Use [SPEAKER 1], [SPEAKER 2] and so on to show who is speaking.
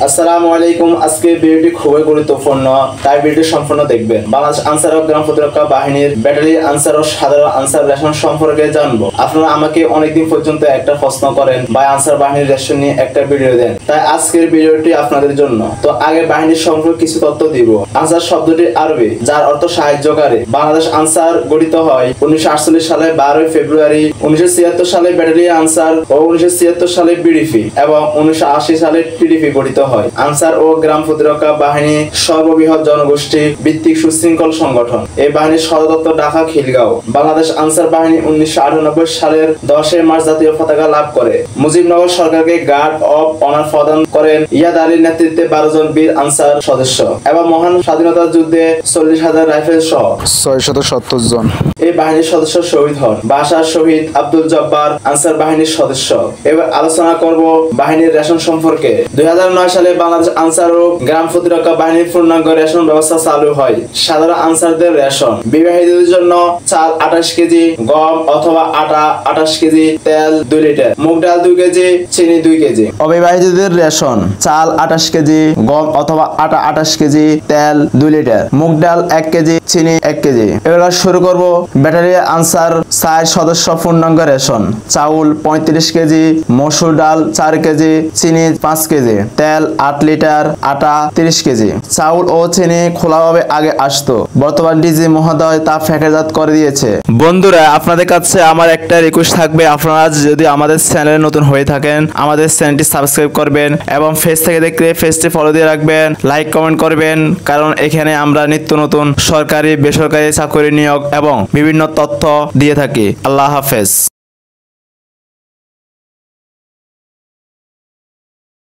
[SPEAKER 1] আসসালামু আলাইকুম। আজকে ভিডিওটি খুবই গুরুত্বপূর্ণ, তাই ভিডিওটি সম্পূর্ণ দেখবেন। বাংলাদেশ আনসার ও গ্রাম প্রতিরক্ষা বাহিনীর ব্যাটালি আনসার ও সাধারণ আনসার রেশন সম্পর্কে জানবো। আপনারা আমাকে অনেকদিন পর্যন্ত একটা প্রশ্ন করেন, ভাই আনসার বাহিনীর রেশন নিয়ে একটা ভিডিও দেন, তাই আজকের ভিডিওটি আপনাদের জন্য। তো আগে বাহিনীর সম্পর্কে কিছু তথ্য দিব। আনসার শব্দটি আরবি, যার অর্থ সাহায্যকারী। বাংলাদেশ আনসার গঠিত হয় 1948 সালে 12 ফেব্রুয়ারি। 1976 সালে ব্যাটালিয়ন আনসার ও 1976 সালে বিডিপি এবং 1980 সালে টিডিপি গঠিত হয়। আনসার ও গ্রাম প্রতিরক্ষা বাহিনী সর্ববৃহৎ জনগোষ্ঠী ভিত্তিক সুশৃঙ্খল সংগঠন। এই বাহিনীর সদর দপ্তর ঢাকা খিলগাঁও। বাংলাদেশ আনসার বাহিনী 1998 সালের 10 মার্চ জাতীয় পতাকা লাভ করে। মুজিবনগর সরকারকে গার্ড অফ অনার প্রদান করেন ইয়াদ আলীর নেতৃত্বে 12 জন বীর আনসার সদস্য এবং মহান স্বাধীনতা যুদ্ধে 40,000 রাইফেল সহ
[SPEAKER 2] 670 জন
[SPEAKER 1] এই বাহিনীর সদস্য শহীদ হন। বাসার শহীদ আব্দুল জব্বার আনসার বাহিনীর সদস্য। এবার আলোচনা করব বাহিনীর রেশন সম্পর্কে। 2009 সালে বাংলাদেশ আনসার ও গ্রাম প্রতিরক্ষা বাহিনীর পূর্ণাঙ্গ রেশন ব্যবস্থা চালু হয়। সাধারণ আনসারদের রেশন: বিবাহিতদের জন্য চাল 28 কেজি, গম অথবা আটা 28 কেজি, তেল 2 লিটার, মুগ ডাল 2 কেজি, চিনি 2 কেজি।
[SPEAKER 2] অবিবাহিতদের রেশন: চাল 28 কেজি, গম অথবা আটা 28 কেজি, তেল 2 লিটার, মুগ ডাল 1 কেজি, চিনি 1 কেজি। এবার শুরু করব ব্যাটালিয়ন আনসার 4 সদস্য পূর্ণাঙ্গ রেশন: চাউল 35 কেজি, মসুর ডাল 4 কেজি, চিনি 5 কেজি, তেল 8 লিটার, আটা 30 কেজি। চাউল ও চিনি খোলাভাবে আগে আসতো, বর্তমান ডিজি মহোদয় তা প্যাকেটজাত করে দিয়েছে। বন্ধুরা, আপনাদের কাছে আমার একটা রিকোয়েস্ট থাকবে, আপনারা যদি আমাদের চ্যানেলে নতুন হয়ে থাকেন আমাদের চ্যানেলটি সাবস্ক্রাইব করবেন এবং ফেস থেকে দেখলে পেজটি ফলো দিয়ে রাখবেন, লাইক কমেন্ট করবেন, কারণ এখানে আমরা নিত্য নতুন সরকারি বেসরকারি চাকরি নিয়োগ এবং বিভিন্ন তথ্য দিয়ে থাকি। আল্লাহ হাফেজ।